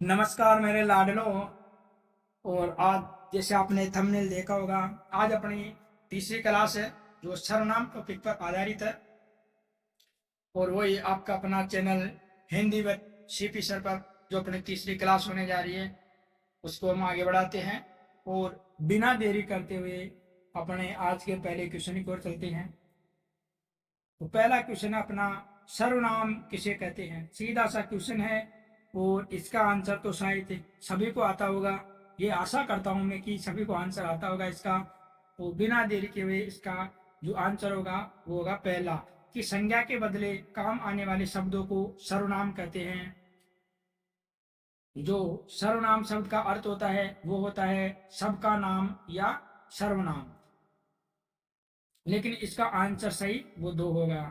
नमस्कार मेरे लाडलो। और आज जैसे आपने थंबनेल देखा होगा, आज अपनी तीसरी क्लास है जो सर्वनाम टॉपिक पर आधारित है। और वही आपका अपना channel Hindi with CP sir पर जो अपनी तीसरी क्लास होने जा रही है उसको हम आगे बढ़ाते हैं। और बिना देरी करते हुए अपने आज के पहले क्वेश्चन की ओर चलते हैं। तो पहला क्वेश्चन अपना, सर्वनाम किसे कहते हैं? सीधा सा क्वेश्चन है और इसका आंसर तो शायद सभी को आता होगा। ये आशा करता हूं मैं कि सभी को आंसर आता होगा इसका। तो बिना देरी के हुए इसका जो आंसर होगा वो होगा पहला, कि संज्ञा के बदले काम आने वाले शब्दों को सर्वनाम कहते हैं। जो सर्वनाम शब्द का अर्थ होता है वो होता है सबका नाम या सर्वनाम। लेकिन इसका आंसर सही वो दो होगा।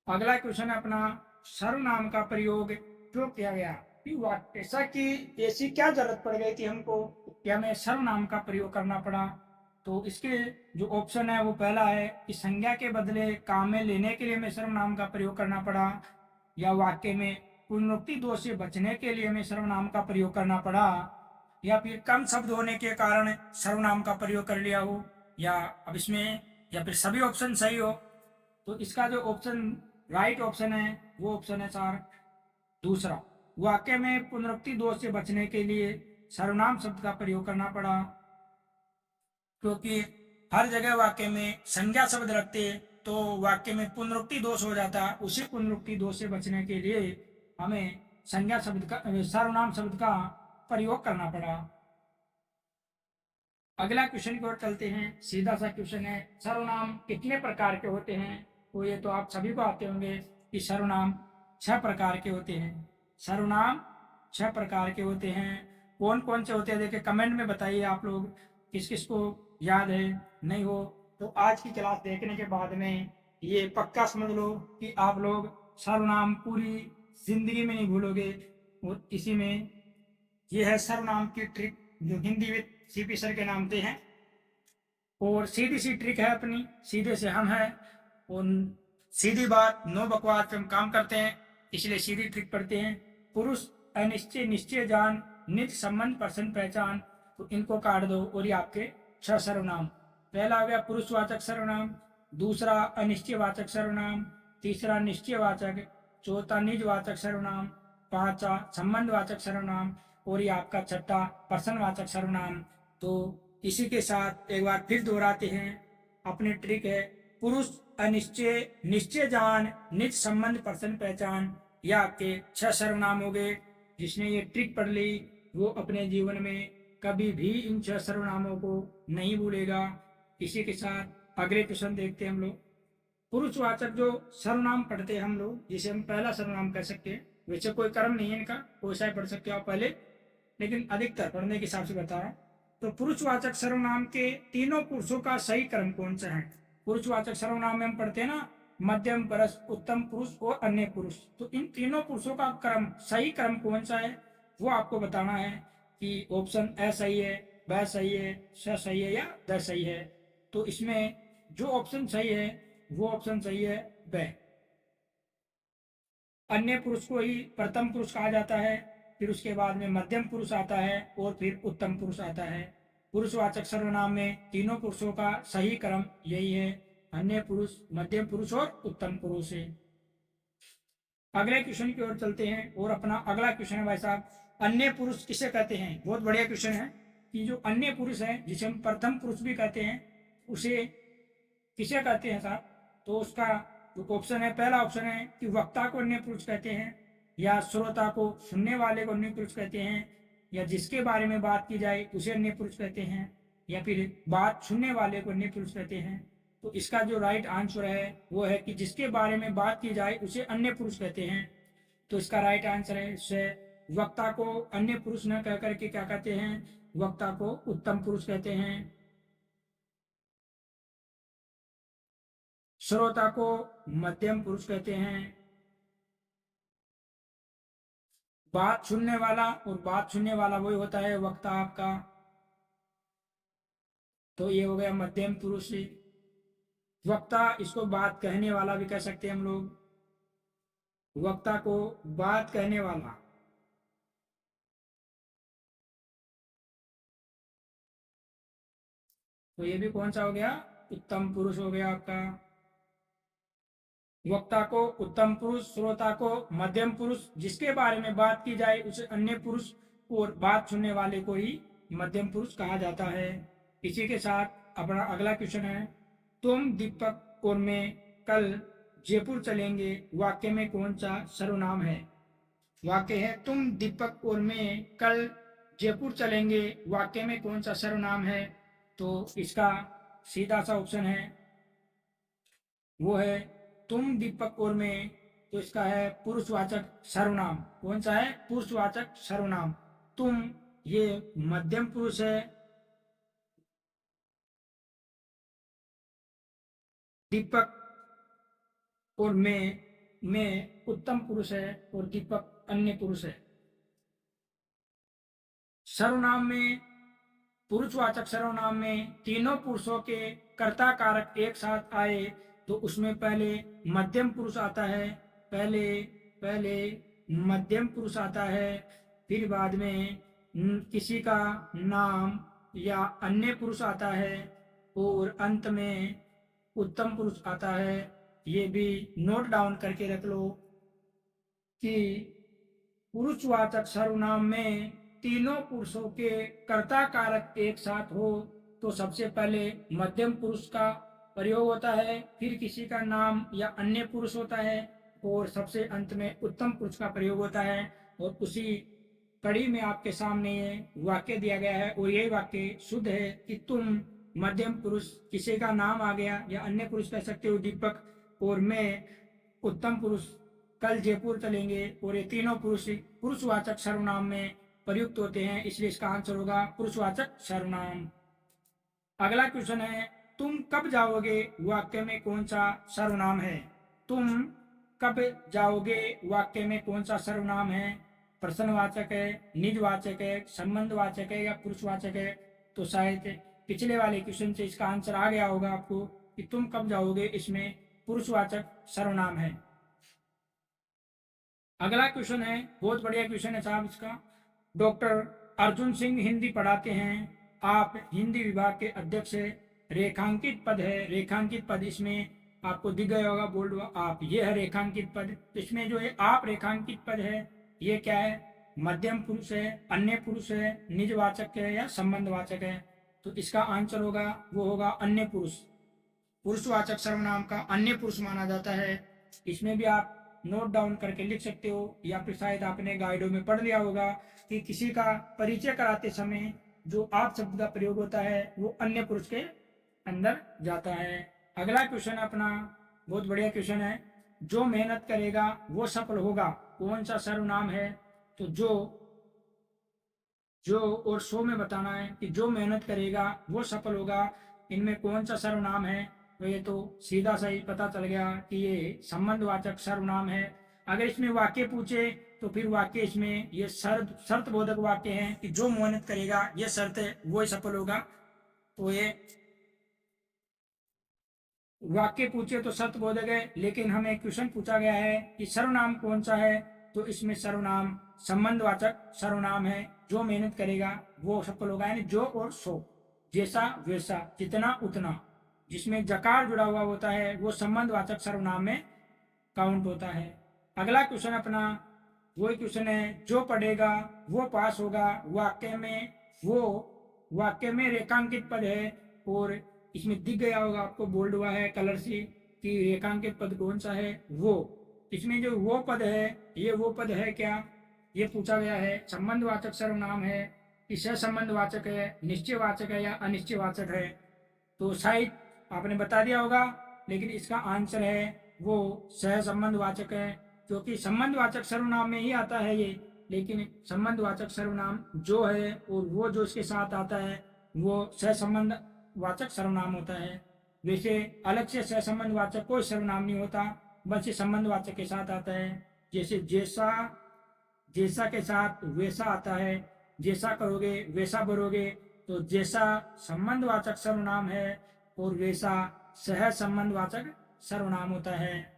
अगला क्वेश्चन है अपना, सर्वनाम का प्रयोग क्यों किया गया? ऐसा कि ऐसी क्या जरूरत पड़ गई थी हमको कि हमें सर्वनाम का प्रयोग करना पड़ा? तो इसके जो ऑप्शन है वो पहला है कि संज्ञा के बदले काम में लेने के लिए हमें सर्वनाम का प्रयोग करना पड़ा, या वाक्य में पुनरुक्ति दोष से बचने के लिए हमें सर्वनाम का प्रयोग करना पड़ा, या फिर कम शब्द होने के कारण सर्वनाम का प्रयोग कर लिया हो, या अब इसमें या फिर सभी ऑप्शन सही हो। तो इसका जो ऑप्शन राइट ऑप्शन है वो ऑप्शन है सर दूसरा, वाक्य में पुनरुक्ति दोष से बचने के लिए सर्वनाम शब्द का प्रयोग करना पड़ा। क्योंकि हर जगह वाक्य में संज्ञा शब्द रखते तो वाक्य में पुनरुक्ति दोष हो जाता। उसी पुनरुक्ति दोष से बचने के लिए हमें संज्ञा शब्द का सर्वनाम शब्द का प्रयोग करना पड़ा। अगला क्वेश्चन की ओर चलते हैं। सीधा सा क्वेश्चन है, सर्वनाम कितने प्रकार के होते हैं? तो ये तो आप सभी को आते होंगे कि सर्वनाम 6 प्रकार के होते हैं। सर्वनाम 6 प्रकार के होते हैं। कौन कौन से होते हैं देखिए कमेंट में बताइए आप लोग, किस किस को याद है। नहीं हो तो आज की क्लास देखने के बाद में ये पक्का समझ लो कि आप लोग सर्वनाम पूरी जिंदगी में नहीं भूलोगे। और इसी में ये है सर्वनाम की ट्रिक जो हिंदी विद सीपी सर के नाम से हैं। और सीधी सी ट्रिक है अपनी, सीधे से हम हैं और सीधी बात नो बकवास पे हम काम करते हैं, इसलिए सीधी ट्रिक पढ़ते हैं। पुरुष अनिश्चय निश्चय जान निज संबंध पर्सन पहचान, तो इनको काट दो और ये आपके 6 सर्वनाम। पहला हो गया पुरुषवाचक सर्वनाम, दूसरा अनिश्चयवाचक सर्वनाम, तीसरा निश्चयवाचक, चौथा निजवाचक सर्वनाम, पांचवा संबंधवाचक सर्वनाम, और ये आपका छठा पर्सनवाचक सर्वनाम। तो इसी के साथ एक बार फिर दोहराते हैं अपनी ट्रिक है, पुरुष अनिश्चय निश्चय जान निज संबंध पर्सन पहचान। यह आपके 6 सर्वनाम हो गए। जिसने ये ट्रिक पढ़ ली वो अपने जीवन में कभी भी इन 6 सर्वनामों को नहीं भूलेगा। इसी के साथ अगले क्वेश्चन देखते हैं हम लोग। पुरुषवाचक जो सर्वनाम पढ़ते हैं हम लोग, जिसे हम पहला सर्वनाम कह सकते हैं, वैसे कोई कर्म नहीं है इनका, कोई सा पढ़ सकते हो आप पहले, लेकिन अधिकतर पढ़ने के हिसाब से बता रहा हूं। तो पुरुषवाचक सर्वनाम के तीनों पुरुषों का सही क्रम कौन सा है? पुरुषवाचक सर्वनाम में हम पढ़ते हैं ना, मध्यम पुरुष, उत्तम पुरुष और अन्य पुरुष। तो इन तीनों पुरुषों का क्रम, सही क्रम कौन सा है वो आपको बताना है कि ऑप्शन ए सही है, ब सही है, स सही है या द सही है। तो इसमें जो ऑप्शन सही है वो ऑप्शन सही है ब। अन्य पुरुष को ही प्रथम पुरुष कहा जाता है, फिर उसके बाद में मध्यम पुरुष आता है और फिर उत्तम पुरुष आता है। पुरुषवाचक सर्वनाम में तीनों पुरुषों का सही क्रम यही है, अन्य पुरुष, मध्यम पुरुष और उत्तम पुरुष है। अगले क्वेश्चन की ओर चलते हैं और अपना अगला क्वेश्चन है भाई साहब, अन्य पुरुष किसे कहते हैं? बहुत बढ़िया क्वेश्चन है कि जो अन्य पुरुष है जिसे हम प्रथम पुरुष भी कहते हैं उसे किसे कहते हैं साहब? तो उसका जो ऑप्शन है, पहला ऑप्शन है कि वक्ता को अन्य पुरुष कहते हैं, या श्रोता को, सुनने वाले को अन्य पुरुष कहते हैं, या जिसके बारे में बात की जाए उसे अन्य पुरुष कहते हैं, या फिर बात सुनने वाले को अन्य पुरुष कहते हैं। तो इसका जो राइट आंसर है वो है कि जिसके बारे में बात की जाए उसे अन्य पुरुष कहते हैं। तो इसका राइट आंसर है से वक्ता को अन्य पुरुष न कह करके क्या कहते हैं? वक्ता को उत्तम पुरुष कहते हैं। श्रोता को मध्यम पुरुष कहते हैं। बात सुनने वाला, और बात सुनने वाला वही होता है वक्ता आपका, तो ये हो गया मध्यम पुरुष। वक्ता, इसको बात कहने वाला भी कह सकते हैं हम लोग, वक्ता को बात कहने वाला। तो ये भी कौन सा हो गया, उत्तम पुरुष हो गया आपका। वक्ता को उत्तम पुरुष, श्रोता को मध्यम पुरुष, जिसके बारे में बात की जाए उसे अन्य पुरुष, और बात सुनने वाले को ही मध्यम पुरुष कहा जाता है। इसी के साथ अपना अगला क्वेश्चन है, तुम दीपक और मैं कल जयपुर चलेंगे, वाक्य में कौन सा सर्वनाम है। वाक्य है, तुम दीपक और मैं कल जयपुर चलेंगे, वाक्य में कौन सा सर्वनाम है। तो इसका सीधा सा ऑप्शन है, वो है तुम दीपक और मैं, तो इसका है पुरुषवाचक सर्वनाम। कौन सा है, पुरुषवाचक सर्वनाम। तुम ये मध्यम पुरुष है, दीपक और मैं उत्तम पुरुष है, और दीपक अन्य पुरुष है। सर्वनाम में, पुरुषवाचक सर्वनाम में तीनों पुरुषों के कर्ता कारक एक साथ आए तो उसमें पहले मध्यम पुरुष आता है, पहले पहले मध्यम पुरुष आता है, फिर बाद में किसी का नाम या अन्य पुरुष आता है, और अंत में उत्तम पुरुष आता है। ये भी नोट डाउन करके रख लो कि पुरुषवाचक सर्वनाम में तीनों पुरुषों के कर्ता कारक एक साथ हो तो सबसे पहले मध्यम पुरुष का प्रयोग होता है, फिर किसी का नाम या अन्य पुरुष होता है, और सबसे अंत में उत्तम पुरुष का प्रयोग होता है। और उसी कड़ी में आपके सामने ये वाक्य दिया गया है, और यही वाक्य शुद्ध है कि तुम मध्यम पुरुष, किसी का नाम आ गया या अन्य पुरुष कह सकते हो दीपक, और मैं उत्तम पुरुष कल जयपुर चलेंगे, और ये तीनों पुरुष पुरुषवाचक सर्वनाम में प्रयुक्त होते हैं, इसलिए इसका आंसर होगा पुरुषवाचक सर्वनाम। अगला क्वेश्चन है, तुम कब जाओगे, वाक्य में कौन सा सर्वनाम है। तुम कब जाओगे, वाक्य में कौन सा सर्वनाम है। प्रश्नवाचक है, निजवाचक है, संबंधवाचक है, या पुरुषवाचक है। तो शायद पिछले वाले क्वेश्चन से इसका आंसर आ गया होगा आपको कि तुम कब जाओगे, इसमें पुरुषवाचक सर्वनाम है। अगला क्वेश्चन है, बहुत बढ़िया क्वेश्चन है साहब इसका। डॉक्टर अर्जुन सिंह हिंदी पढ़ाते हैं, आप हिंदी विभाग के अध्यक्ष है, रेखांकित पद है, रेखांकित पद इसमें आपको दिख गया होगा, बोल्ड आप, ये है रेखांकित पद। इसमें जो है आप रेखांकित पद है, ये क्या है, मध्यम पुरुष है, अन्य पुरुष है, निजवाचक है, या संबंधवाचक है। तो इसका आंसर होगा, वो होगा अन्य पुरुष। पुरुषवाचक सर्वनाम का अन्य पुरुष माना जाता है। इसमें भी आप नोट डाउन करके लिख सकते हो, या फिर शायद आपने गाइडों में पढ़ लिया होगा कि किसी का परिचय कराते समय जो आप शब्द का प्रयोग होता है वो अन्य पुरुष के अंदर जाता है। अगला क्वेश्चन अपना बहुत बढ़िया क्वेश्चन है, जो मेहनत करेगा वो सफल होगा, कौन सा सर्वनाम है। तो जो और सो में बताना है कि जो मेहनत करेगा वो सफल होगा, इनमें कौन सा सर्वनाम है। तो ये तो सीधा सा ही पता चल गया कि ये संबंधवाचक सर्वनाम है। अगर इसमें वाक्य पूछे तो फिर वाक्य इसमें ये शर्त बोधक वाक्य है कि जो मेहनत करेगा, ये शर्त है, वो ही सफल होगा। तो ये वाक्य पूछे तो शर्त बोधक है, लेकिन हमें क्वेश्चन पूछा गया है कि सर्वनाम कौन सा है। तो इसमें सर्वनाम संबंधवाचक सर्वनाम है, जो मेहनत करेगा वो सफल होगा, यानी जो और सो, जैसा वैसा, जितना उतना, जिसमें जकार जुड़ा हुआ होता है वो संबंधवाचक सर्वनाम में काउंट होता है। अगला क्वेश्चन अपना वही क्वेश्चन है, जो पढ़ेगा वो पास होगा, वाक्य में रेखांकित पद है, और इसमें दिख गया होगा आपको, बोल्ड हुआ है कलर से कि रेखांकित पद कौन सा है। वो इसमें जो वो पद है, ये वो पद है क्या, ये पूछा गया है। संबंधवाचक सर्वनाम है कि सहसंबंधवाचक है, निश्चयवाचक है, या अनिश्चयवाचक है। तो शायद आपने बता दिया होगा, लेकिन इसका आंसर है वो सहसंबंधवाचक है, क्योंकि संबंधवाचक सर्वनाम में ही आता है ये, लेकिन संबंधवाचक सर्वनाम जो है और वो जो इसके साथ आता है वो सहसंबंध वाचक सर्वनाम होता है। वैसे अलग से सहसंबंध वाचक कोई सर्वनाम नहीं होता, बस ये संबंध वाचक के साथ आता है। जैसे जैसा, जैसा के साथ वैसा आता है, जैसा करोगे वैसा भरोगे, तो जैसा संबंध वाचक सर्वनाम है और वैसा सह संबंध वाचक सर्वनाम होता है।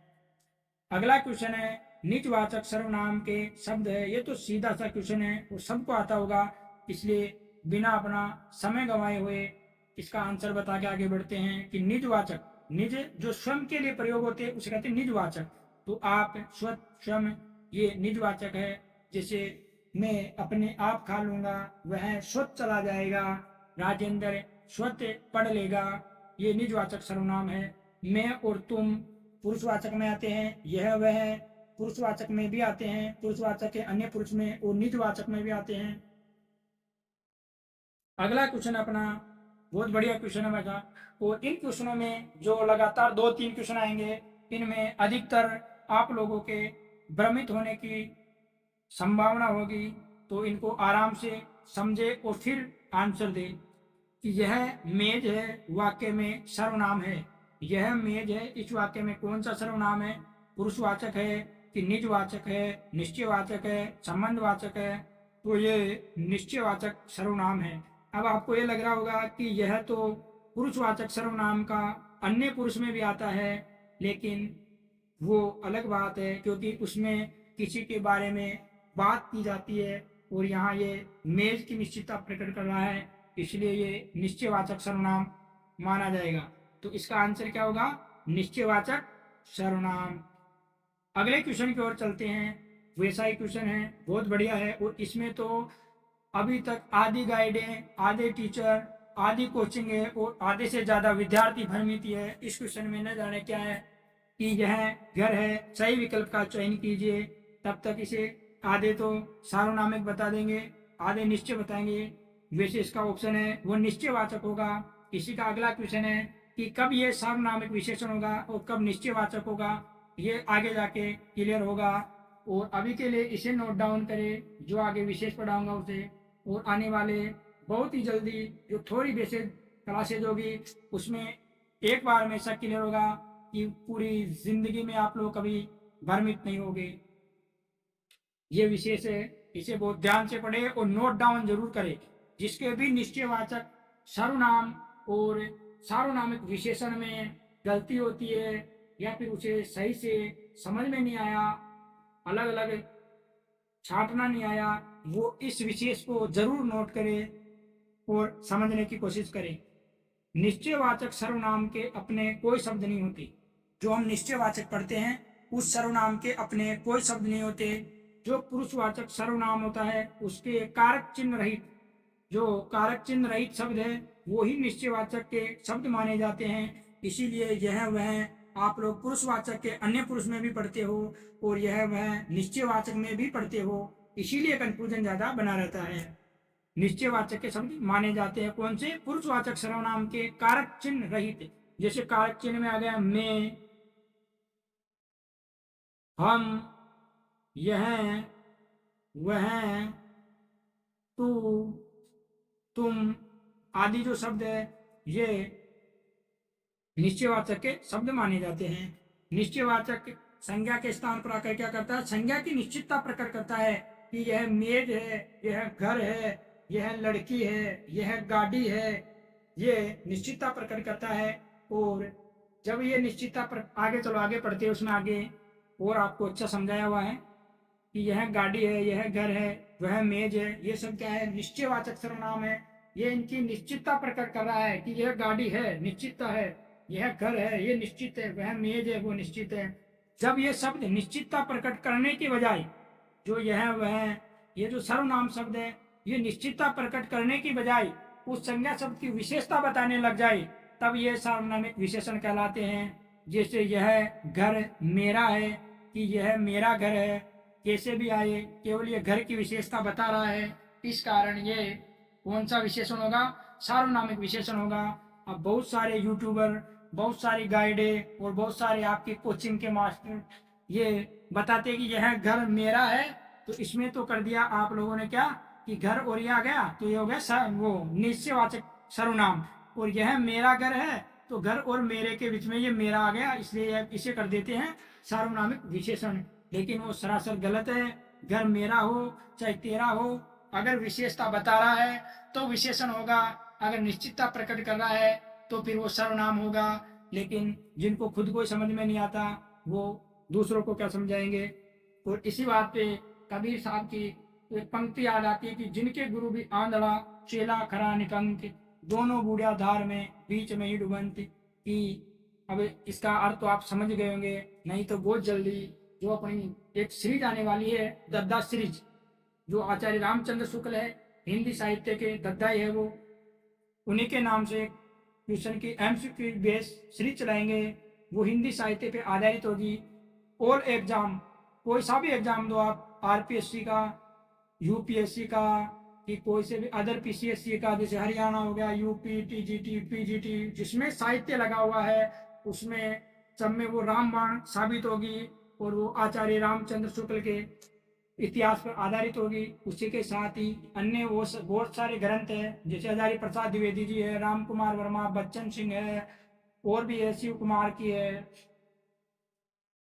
अगला क्वेश्चन है, निजवाचक सर्वनाम के शब्द है। ये तो सीधा सा क्वेश्चन है और सबको आता होगा, इसलिए बिना अपना समय गंवाए हुए इसका आंसर बता के आगे बढ़ते हैं कि निजवाचक, निज जो स्वयं के लिए प्रयोग होते हैं उसे कहते हैं निजवाचक। तो आप, स्वयं, ये निजवाचक है। जैसे मैं अपने आप खा लूंगा, वह स्वतः चला जाएगा, राजेंद्र स्वतः पढ़ लेगा, ये निजवाचक सर्वनाम है। मैं और तुम पुरुषवाचक में आते हैं, यह वह पुरुषवाचक में भी आते हैं, पुरुषवाचक के अन्य पुरुष में और निजवाचक में भी आते हैं। अगला क्वेश्चन अपना बहुत बढ़िया क्वेश्चन है बेटा। और इन क्वेश्चनों में जो लगातार 2-3 क्वेश्चन आएंगे, इनमें अधिकतर आप लोगों के भ्रमित होने की संभावना होगी, तो इनको आराम से समझे और फिर आंसर दे कि यह मेज है वाक्य में सर्वनाम है। यह मेज है, इस वाक्य में कौन सा सर्वनाम है? पुरुषवाचक है कि निजवाचक है, निश्चयवाचक है, संबंधवाचक है? तो ये निश्चयवाचक सर्वनाम है। अब आपको ये लग रहा होगा कि यह तो पुरुषवाचक सर्वनाम का अन्य पुरुष में भी आता है, लेकिन वो अलग बात है, क्योंकि उसमें किसी के बारे में बात की जाती है और यहाँ ये मेज की निश्चितता प्रकट कर रहा है, इसलिए ये निश्चयवाचक सर्वनाम माना जाएगा। तो इसका आंसर क्या होगा? निश्चयवाचक सर्वनाम। अगले क्वेश्चन की ओर चलते हैं। वैसा ही क्वेश्चन है, बहुत बढ़िया है, और इसमें तो अभी तक आधी गाइडें, आधे टीचर, आधी कोचिंग है और आधे से ज्यादा विद्यार्थी भ्रमित है। इस क्वेश्चन में न जाने क्या है कि यह घर है, सही विकल्प का चयन कीजिए। तब तक इसे आधे तो सार्वनामिक बता देंगे, आधे निश्चय बताएंगे। वैसे इसका ऑप्शन है वो निश्चयवाचक होगा। इसी का अगला क्वेश्चन है कि कब ये सार्वनामिक विशेषण होगा और कब निश्चयवाचक होगा, ये आगे जाके क्लियर होगा। और अभी के लिए इसे नोट डाउन करें, जो आगे विशेष पढ़ाऊंगा उसे। और आने वाले बहुत ही जल्दी जो थोड़ी बेसिक क्लासेज होगी, उसमें एक बार में ऐसा क्लियर होगा कि पूरी जिंदगी में आप लोग कभी भ्रमित नहीं होगे। ये विशेष है, इसे बहुत ध्यान से पढ़े और नोट डाउन जरूर करें। जिसके भी निश्चयवाचक सर्वनाम और सार्वनामिक विशेषण में गलती होती है या फिर उसे सही से समझ में नहीं आया, अलग अलग छाटना नहीं आया, वो इस विशेष को जरूर नोट करें और समझने की कोशिश करें। निश्चयवाचक सर्वनाम के अपने कोई शब्द नहीं होते। जो हम निश्चयवाचक पढ़ते हैं उस सर्वनाम के अपने कोई शब्द नहीं होते। जो पुरुषवाचक सर्वनाम होता है उसके कारक चिन्ह रहित, जो कारक चिन्ह रहित शब्द है वो ही निश्चयवाचक के शब्द माने जाते हैं। इसीलिए यह वह आप लोग पुरुषवाचक के अन्य पुरुष में भी पढ़ते हो और यह वह निश्चयवाचक में भी पढ़ते हो, इसीलिए कंफ्यूजन ज्यादा बना रहता है। निश्चयवाचक के शब्द माने जाते हैं कौन से? पुरुषवाचक सर्वनाम के कारक चिन्ह रहित। जैसे कारक चिन्ह में आ गया मैं, हम, यह, वह, तू, तुम आदि जो शब्द है ये निश्चयवाचक के शब्द माने जाते हैं। निश्चयवाचक संज्ञा के स्थान पर आकर क्या करता है? संज्ञा की निश्चितता प्रकट करता है कि यह मेज है, यह घर है, यह लड़की है, यह गाड़ी है। ये निश्चितता प्रकट करता है। और जब ये निश्चितता पर आगे चलो, आगे पढ़ते हैं, उसमें आगे और आपको अच्छा समझाया हुआ है कि यह गाड़ी है, यह घर है, वह मेज है। ये सब क्या है? निश्चयवाचक सर्वनाम है। ये इनकी निश्चितता प्रकट कर रहा है कि यह गाड़ी है, निश्चितता है, यह घर है, ये निश्चित है, वह मेज है, वो निश्चित है। जब ये शब्द निश्चितता प्रकट करने की बजाय, जो यह वह, ये जो सर्वनाम शब्द है, ये निश्चितता प्रकट करने की बजाय उस संज्ञा शब्द की विशेषता बताने लग जाए, तब ये सार्वनामिक विशेषण कहलाते हैं। जैसे यह घर मेरा है कि यह मेरा घर है, कैसे भी आए, केवल ये घर की विशेषता बता रहा है, इस कारण ये कौन सा विशेषण होगा? सार्वनामिक विशेषण होगा। अब बहुत सारे यूट्यूबर, बहुत सारी गाइडें और बहुत सारे आपके कोचिंग के मास्टर ये बताते हैं कि यह घर मेरा है, तो इसमें तो कर दिया आप लोगों ने क्या कि घर और ये आ गया, तो ये हो गया वो निश्चयवाचक सर्वनाम। और यह मेरा घर है तो घर और मेरे के बीच में ये मेरा आ गया, इसलिए इसे कर देते हैं सार्वनामिक विशेषण। लेकिन वो सरासर गलत है। घर मेरा हो चाहे तेरा हो, अगर विशेषता बता रहा है तो विशेषण होगा, अगर निश्चितता प्रकट कर रहा है तो फिर वो सर्वनाम होगा। लेकिन जिनको खुद को समझ में नहीं आता वो दूसरों को क्या समझाएंगे। और इसी बात पे कबीर साहब की एक पंक्ति याद आती है कि जिनके गुरु भी आंधड़ा, चेला खरा निकंक, दोनों बूढ़िया धार में बीच में ही डूबंत। कि अब इसका अर्थ तो आप समझ गए होंगे, नहीं तो बहुत जल्दी जो अपनी एक सीरीज आने वाली है दद्दा सीरीज, जो आचार्य रामचंद्र शुक्ल है, हिंदी साहित्य के दद्दा ही है वो, उन्हीं के नाम से ट्यूशन की एमसीक्यू बेस सीरीज चलाएंगे। वो हिंदी साहित्य पे आधारित होगी। ऑल एग्जाम, कोई सा भी एग्जाम दो आप, आरपीएससी का, यूपीएससी का, कि कोई से भी अदर पीसीएससी का, जैसे हरियाणा हो गया, यूपी, टीजीटी, पीजीटी, जिसमें साहित्य लगा हुआ है उसमें सब में वो रामबाण साबित होगी और वो आचार्य रामचंद्र शुक्ल के इतिहास पर आधारित होगी। उसी के साथ ही अन्य वो बहुत सारे ग्रंथ हैं, जैसे हजारी प्रसाद द्विवेदी जी है, राम कुमार वर्मा, बच्चन सिंह है, और भी है, शिव कुमार की है।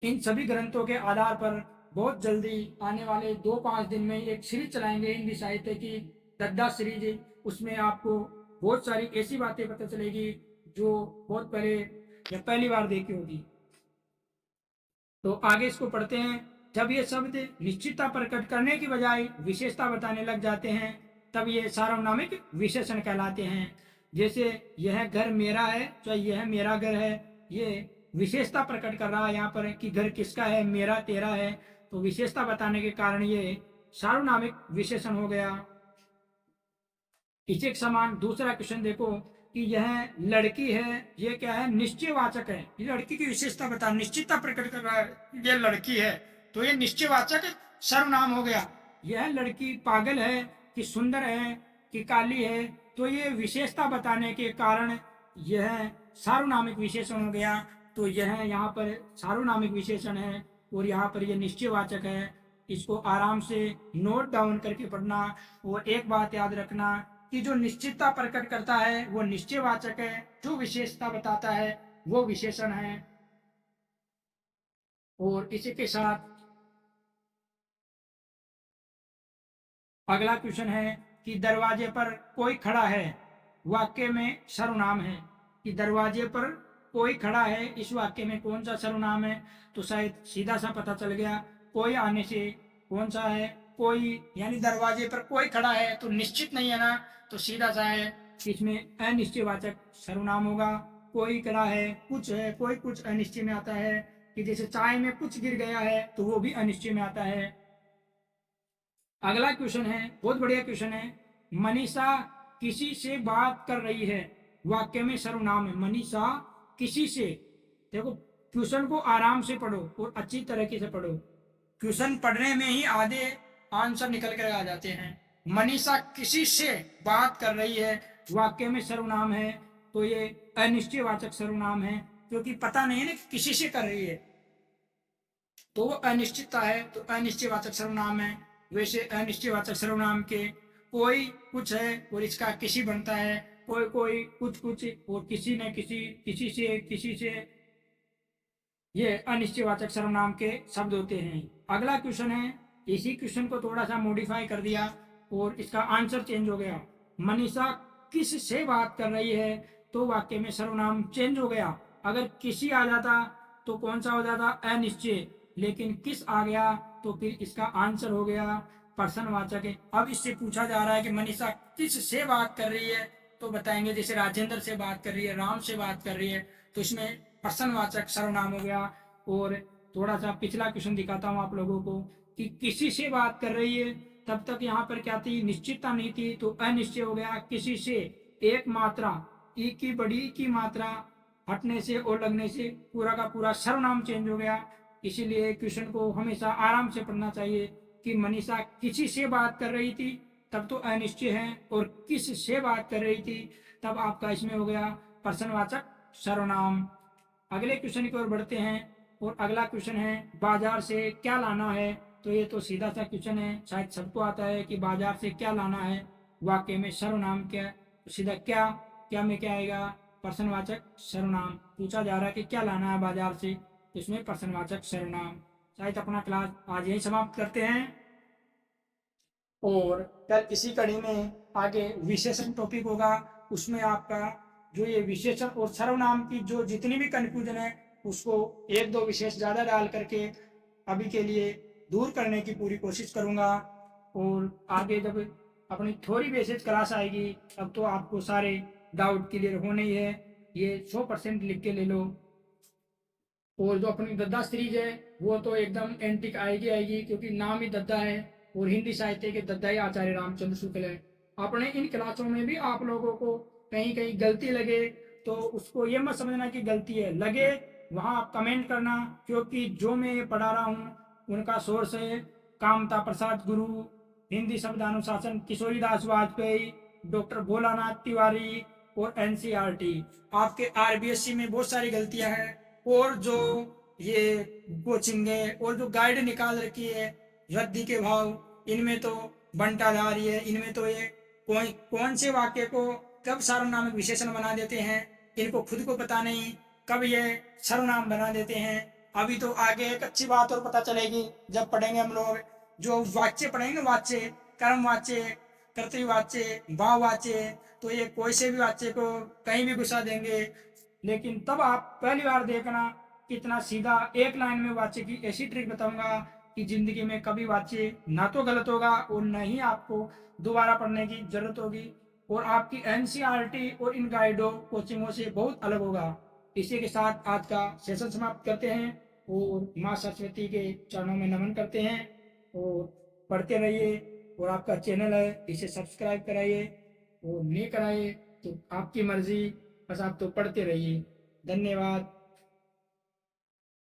इन सभी ग्रंथों के आधार पर बहुत जल्दी आने वाले 2-5 दिन में एक सीरीज चलाएंगे हिंदी साहित्य की, दद्दा सीरीज। उसमें आपको बहुत सारी ऐसी बातें पता चलेगी जो बहुत पहले या पहली बार देखी होगी। तो आगे इसको पढ़ते हैं। जब ये शब्द निश्चितता प्रकट करने की बजाय विशेषता बताने लग जाते हैं तब ये सार्वनामिक विशेषण कहलाते हैं। जैसे यह घर मेरा है, तो यह मेरा घर है, ये विशेषता प्रकट कर रहा है यहाँ पर कि घर किसका है, मेरा तेरा है। तो विशेषता बताने के कारण ये सार्वनामिक विशेषण हो गया। इसी के समान दूसरा क्वेश्चन देखो कि यह लड़की है, ये क्या है, निश्चयवाचक है। ये लड़की की विशेषता बता, निश्चितता प्रकट कर रहा है, ये लड़की है, तो ये निश्चयवाचक सर्वनाम हो गया। यह लड़की पागल है कि सुंदर है कि काली है, तो ये विशेषता बताने के कारण यह सार्वनामिक विशेषण हो गया। तो यह यहाँ पर सार्वनामिक विशेषण है और यहाँ पर यह निश्चयवाचक है। इसको आराम से नोट डाउन करके पढ़ना। और एक बात याद रखना कि जो निश्चितता प्रकट करता है वो निश्चयवाचक है, जो विशेषता बताता है वो विशेषण है। और इसी के साथ अगला क्वेश्चन है कि दरवाजे पर कोई खड़ा है, वाक्य में सर्वनाम है। कि दरवाजे पर कोई खड़ा है, इस वाक्य में कौन सा सर्वनाम है, तो शायद सीधा सा पता चल गया। कोई आने से कौन सा है, कोई, यानी दरवाजे पर कोई खड़ा है तो निश्चित नहीं है ना, तो सीधा सा है, इसमें अनिश्चयवाचक सर्वनाम होगा। कोई खड़ा है, कुछ है, कोई कुछ अनिश्चय में आता है। कि जैसे चाय में कुछ गिर गया है तो वो भी अनिश्चय में आता है। अगला क्वेश्चन है, बहुत बढ़िया क्वेश्चन है। मनीषा किसी से बात कर रही है, वाक्य में सर्वनाम है। मनीषा किसी से, देखो क्वेश्चन को आराम से पढ़ो और अच्छी तरीके से पढ़ो। क्वेश्चन पढ़ने में ही आधे आंसर निकल कर आ जाते हैं। मनीषा किसी से बात कर रही है, वाक्य में सर्वनाम है, तो ये अनिश्चयवाचक सर्वनाम है, क्योंकि पता नहीं है ना किसी से कर रही है, तो वो अनिश्चितता है, तो अनिश्चयवाचक सर्वनाम है। वैसे अनिश्चयवाचक सर्वनाम के कोई कुछ है और इसका किसी बनता है, कोई कोई कुछ कुछ और किसी न किसी, किसी से, ये अनिश्चयवाचक सर्वनाम के शब्द होते हैं। अगला क्वेश्चन है, इसी क्वेश्चन को थोड़ा सा मॉडिफाई कर दिया और इसका आंसर चेंज हो गया। मनीषा किस से बात कर रही है, तो वाक्य में सर्वनाम चेंज हो गया। अगर किसी आ जाता तो कौन सा हो जाता, अनिश्चय, लेकिन किस आ गया तो फिर इसका आंसर हो गया प्रश्नवाचक है। अब इससे पूछा जा रहा है कि मनीषा किस से बात कर रही है, तो बताएंगे जैसे राजेंद्र से बात कर रही है, राम से बात कर रही है, तो इसमें प्रश्नवाचक सर्वनाम हो गया। और थोड़ा सा पिछला क्वेश्चन दिखाता हूँ आप लोगों को कि किसी से बात कर रही है, तब तक यहाँ पर क्या थी, निश्चितता नहीं थी, तो अनिश्चय हो गया। किसी से एक मात्रा, ई की बड़ी की मात्रा हटने से और लगने से पूरा का पूरा सर्वनाम चेंज हो गया। इसीलिए क्वेश्चन को हमेशा आराम से पढ़ना चाहिए कि मनीषा किसी से बात कर रही थी, तब तो अनिश्चय है, और किस से बात कर रही थी तब आपका इसमें हो गया प्रश्नवाचक सर्वनाम। अगले क्वेश्चन की ओर बढ़ते हैं और अगला क्वेश्चन है, बाजार से क्या लाना है। तो ये तो सीधा सा क्वेश्चन है, शायद सबको आता है कि बाजार से क्या लाना है, वाक्य में सर्वनाम क्या है, तो सीधा क्या, क्या में क्या आएगा, प्रश्नवाचक सर्वनाम। पूछा जा रहा है कि क्या लाना है बाजार से, तो इसमें प्रश्नवाचक सर्वनाम। शायद अपना क्लास आज यही समाप्त करते हैं और कल इसी कड़ी में आगे विशेषण टॉपिक होगा। उसमें आपका जो ये विशेषण और सर्वनाम की जो जितनी भी कंफ्यूजन है उसको एक दो विशेष ज़्यादा डाल करके अभी के लिए दूर करने की पूरी कोशिश करूँगा। और आगे जब अपनी थोड़ी बेसिक क्लास आएगी तब तो आपको सारे डाउट क्लियर होना ही है, ये 100% लिख के ले लो। और जो अपनी दद्दा सीरीज है वो तो एकदम एंटिक आएगी क्योंकि नाम ही दद्दा है, और हिंदी साहित्य के दद्दा ही आचार्य रामचंद्र शुक्ल है। अपने इन क्लासों में भी आप लोगों को कहीं कहीं गलती लगे तो उसको ये मत समझना कि गलती है, लगे वहाँ आप कमेंट करना, क्योंकि जो मैं ये पढ़ा रहा हूँ उनका सोर्स है कामता प्रसाद गुरु, हिंदी शब्द अनुशासन किशोरीदास वाजपेयी, डॉक्टर भोलानाथ तिवारी और एनसीईआरटी। आपके आरबीएससी में बहुत सारी गलतियां हैं, और जो ये कोचिंग है और जो गाइड निकाल रखी है रद्दी के भाव, इनमें तो बंटाधारी है, इनमें तो ये कौन से वाक्य को कब सर्वनामिक विशेषण बना देते हैं इनको खुद को पता नहीं, कब ये सर्वनाम बना देते हैं। अभी तो आगे एक अच्छी बात और पता चलेगी जब पढ़ेंगे हम लोग, जो वाच्य पढ़ेंगे, वाच्य, कर्म वाच्य, कर्तव्यवाच्य, भाववाच्य, तो ये कोई से भी वाच्य को कहीं भी घुसा देंगे। लेकिन तब आप पहली बार देखना कितना सीधा एक लाइन में वाच्य की ऐसी ट्रिक बताऊंगा कि जिंदगी में कभी वाच्य ना तो गलत होगा और न ही आपको दोबारा पढ़ने की जरूरत होगी, और आपकी एनसीईआरटी और इन गाइडों कोचिंगों से बहुत अलग होगा। इसी के साथ आज का सेशन समाप्त करते हैं और माँ सरस्वती के चरणों में नमन करते हैं, और पढ़ते रहिए। और आपका चैनल है इसे सब्सक्राइब कराइए, और नहीं कराइए तो आपकी मर्जी, बस आप तो पढ़ते रहिए। धन्यवाद।